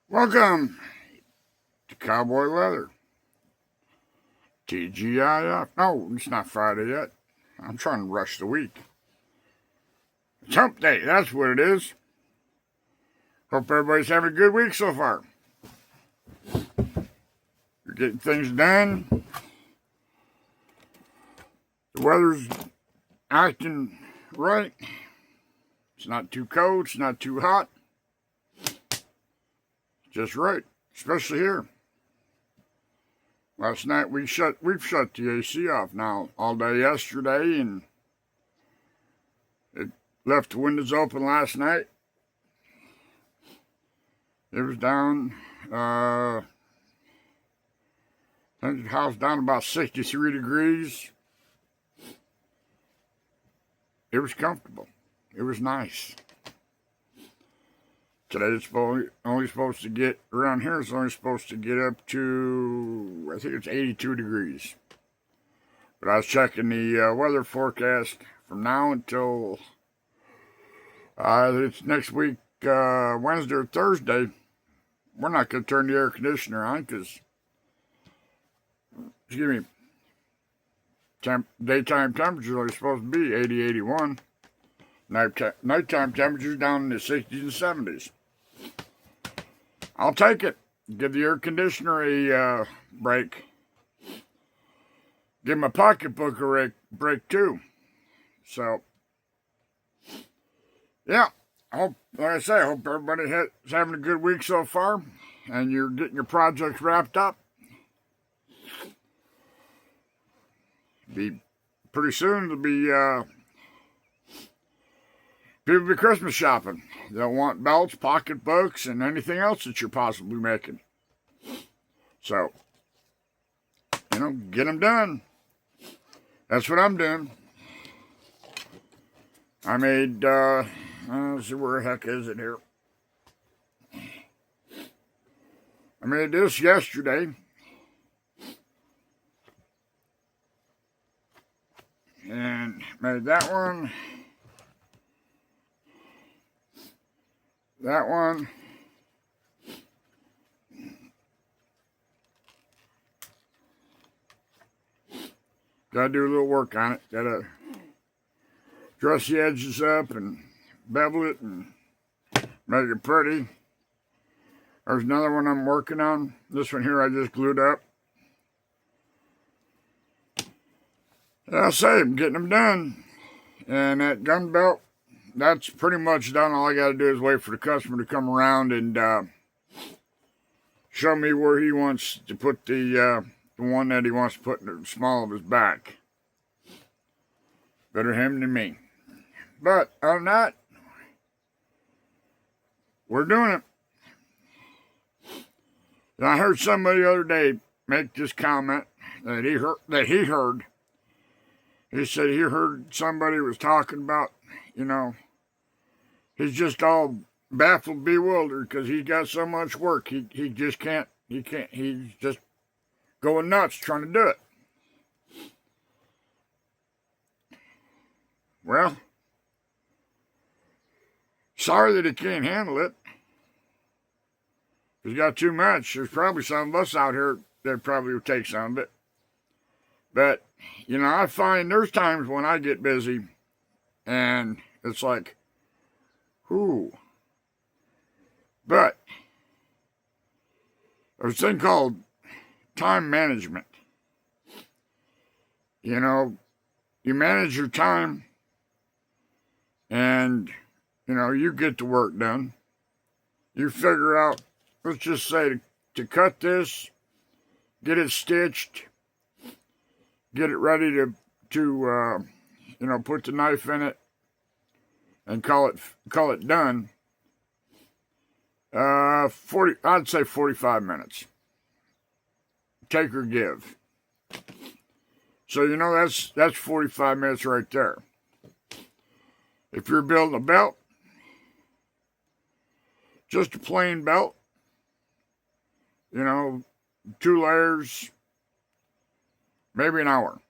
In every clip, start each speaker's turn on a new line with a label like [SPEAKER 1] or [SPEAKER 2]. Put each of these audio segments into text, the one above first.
[SPEAKER 1] Welcome to Cowboy Leather. TGIF. No, it's not Friday yet. I'm trying to rush the week. It's hump day, that's what it is. Hope everybody's having a good week so far. You're getting things done. The weather's acting right. It's not too cold, it's not too hot. Just right, especially here. Last night we've shut the AC off now all day yesterday, and it left the windows open last night. It was down, I think the house down about 63 degrees. It was comfortable. It was nice. Today it's only supposed to get, around here it's only supposed to get up to, I think it's 82 degrees. But I was checking the weather forecast from now until it's next week, Wednesday or Thursday. We're not going to turn the air conditioner on because, daytime temperatures are supposed to be 80, 81. Nighttime temperatures down in the 60s and 70s. I'll take it. Give the air conditioner a break. Give my pocketbook a break too. So, yeah. Like I say, I hope everybody is having a good week so far, and you're getting your projects wrapped up. Pretty soon there'll be people will be Christmas shopping. They'll want belts, pocketbooks, and anything else that you're possibly making. So, get them done. That's what I'm doing. I made, let's see, where the heck is it here? I made this yesterday. And made that one. That one. Gotta do a little work on it. Gotta dress the edges up and bevel it and make it pretty. There's another one I'm working on. This one here I just glued up. I'll say I'm getting them done. And that gun belt, that's pretty much done. All I got to do is wait for the customer to come around and show me where he wants to put the one that he wants to put in the small of his back. Better him than me. But other than that, we're doing it. And I heard somebody the other day make this comment that he heard. He said he heard somebody was talking about, he's just all baffled, bewildered because he's got so much work. He just can't, he's just going nuts trying to do it. Well, sorry that he can't handle it. If he's got too much, there's probably some of us out here that probably will take some of it. But, I find there's times when I get busy and it's like, whoo. But there's a thing called time management. You manage your time and, you get the work done. You figure out, let's just say, to cut this, get it stitched, get it ready to put the knife in it and call it done. I'd say 45 minutes. Take or give. So that's 45 minutes right there. If you're building a belt, just a plain belt, 2 layers, maybe an hour.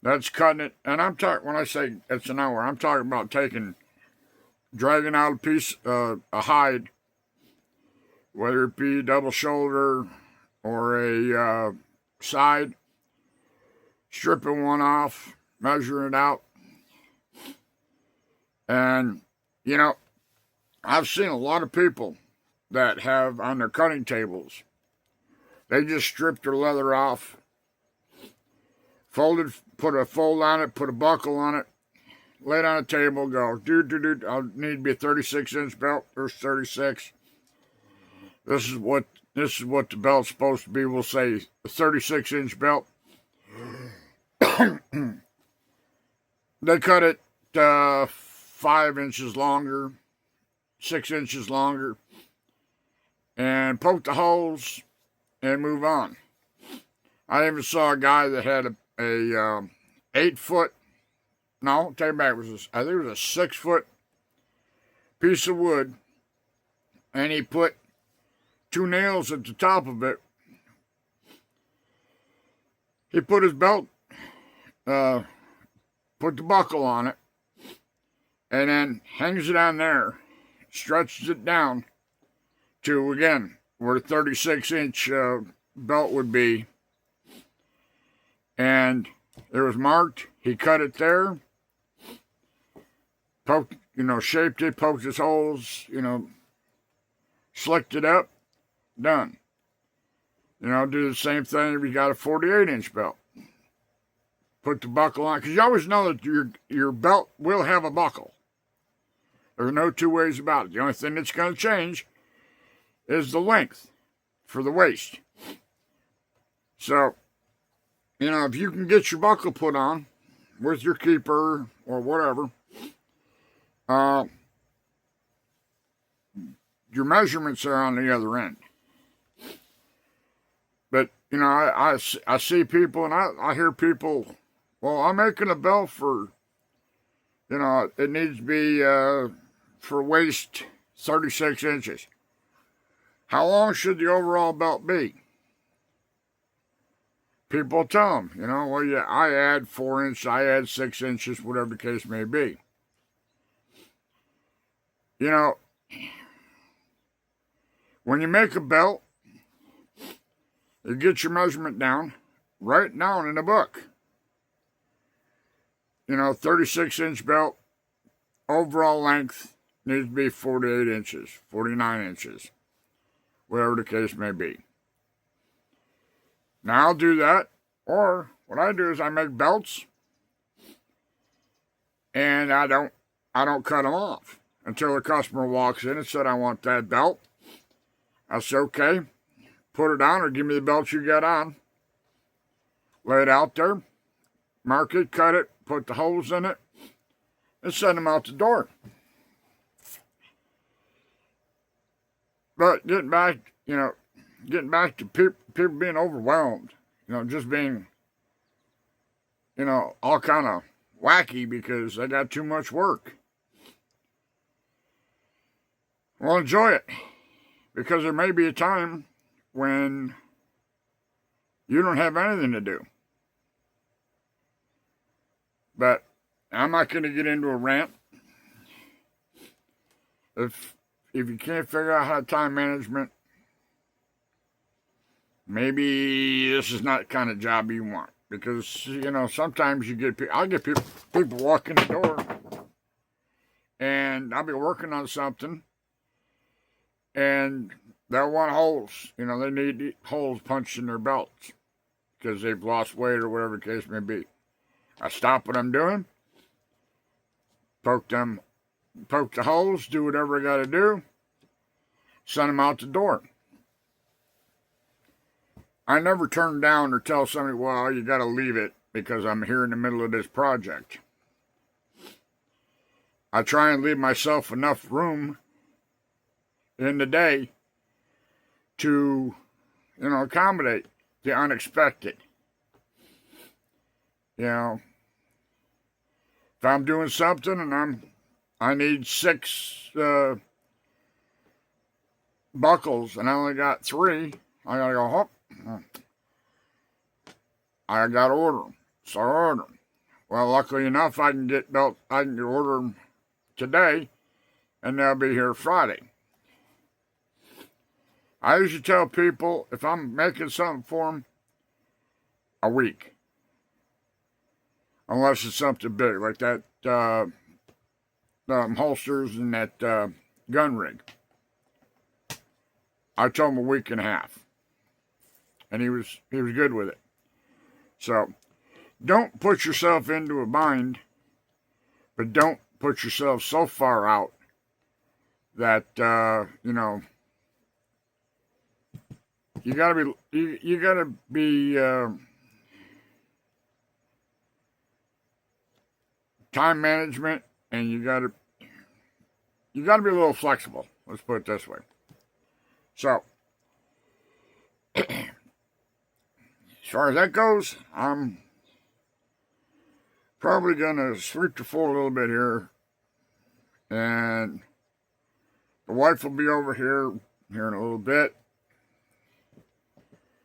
[SPEAKER 1] That's cutting it. And I'm talking, when I say it's an hour, I'm talking about dragging out a piece, a hide, whether it be double shoulder or a side, stripping one off, measuring it out. And, you know, I've seen a lot of people that have on their cutting tables, they just strip their leather off, folded, put a fold on it, put a buckle on it, lay it on a table, go, I need to be a 36-inch belt. There's 36. This is what the belt's supposed to be. We'll say a 36-inch belt. They cut it 5 inches longer, 6 inches longer, and poke the holes and move on. I even saw a guy that had a 8-foot, no, take it back, I think it was a 6-foot piece of wood, and he put 2 nails at the top of it. He put his belt, put the buckle on it, and then hangs it on there, stretches it down to, again, where the 36-inch belt would be. And it was marked. He cut it there, poked, shaped it, poked his holes, slicked it up, done. Do the same thing if you got a 48-inch belt. Put the buckle on, because you always know that your belt will have a buckle. There's no two ways about it. The only thing that's going to change is the length for the waist. So, if you can get your buckle put on with your keeper or whatever, your measurements are on the other end. But, I see people and I hear people, well, I'm making a belt for, it needs to be for waist 36 inches. How long should the overall belt be? People tell them, well, yeah, I add 4 inches, I add 6 inches, whatever the case may be. When you make a belt, you get your measurement down, write down in a book. 36-inch belt, overall length needs to be 48 inches, 49 inches, whatever the case may be. Now I'll do that, or what I do is I make belts, and I don't cut them off until the customer walks in and said, I want that belt. I say, okay, put it on or give me the belt you got on. Lay it out there, mark it, cut it, put the holes in it, and send them out the door. But getting back to people being overwhelmed, just being, all kind of wacky because they got too much work. Well, enjoy it, because there may be a time when you don't have anything to do. But I'm not going to get into a rant. If you can't figure out how to time management, maybe this is not the kind of job you want. Because, sometimes I'll get people walk in the door, and I'll be working on something, and they'll want holes. They need holes punched in their belts because they've lost weight or whatever the case may be. I stop what I'm doing, poke the holes, do whatever I got to do, send them out the door. I never turn down or tell somebody, well, you got to leave it because I'm here in the middle of this project. I try and leave myself enough room in the day to, accommodate the unexpected. If I'm doing something and I need 6 buckles and I only got 3, I gotta go, I gotta order them. So I order them. Well, luckily enough, I can order them today, and they'll be here Friday. I usually tell people if I'm making something for them, a week. Unless it's something big, like that holsters and that gun rig. I told him a week and a half. And he was good with it. So, don't put yourself into a bind, but don't put yourself so far out that, you gotta be time management, and you gotta be a little flexible. Let's put it this way. So, as far as that goes, I'm probably gonna sweep the floor a little bit here, and the wife will be over here in a little bit.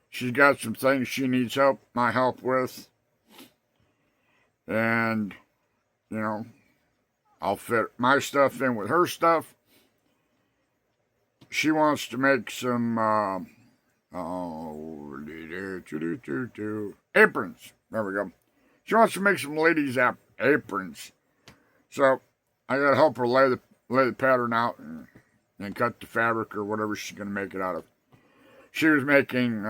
[SPEAKER 1] She's got some things she needs my help with, and I'll fit my stuff in with her stuff. She wants to make some aprons. There we go. She wants to make some ladies' aprons. So I gotta help her lay the pattern out and cut the fabric or whatever she's gonna make it out of. She was making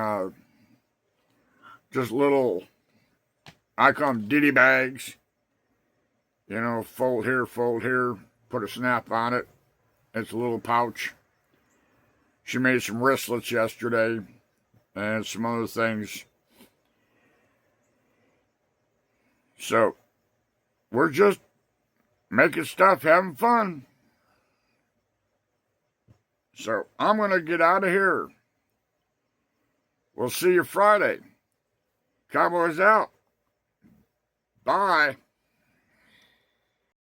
[SPEAKER 1] just little, I call them ditty bags. Fold here, put a snap on it. It's a little pouch. She made some wristlets yesterday and some other things. So, we're just making stuff, having fun. So, I'm going to get out of here. We'll see you Friday. Cowboys out. Bye.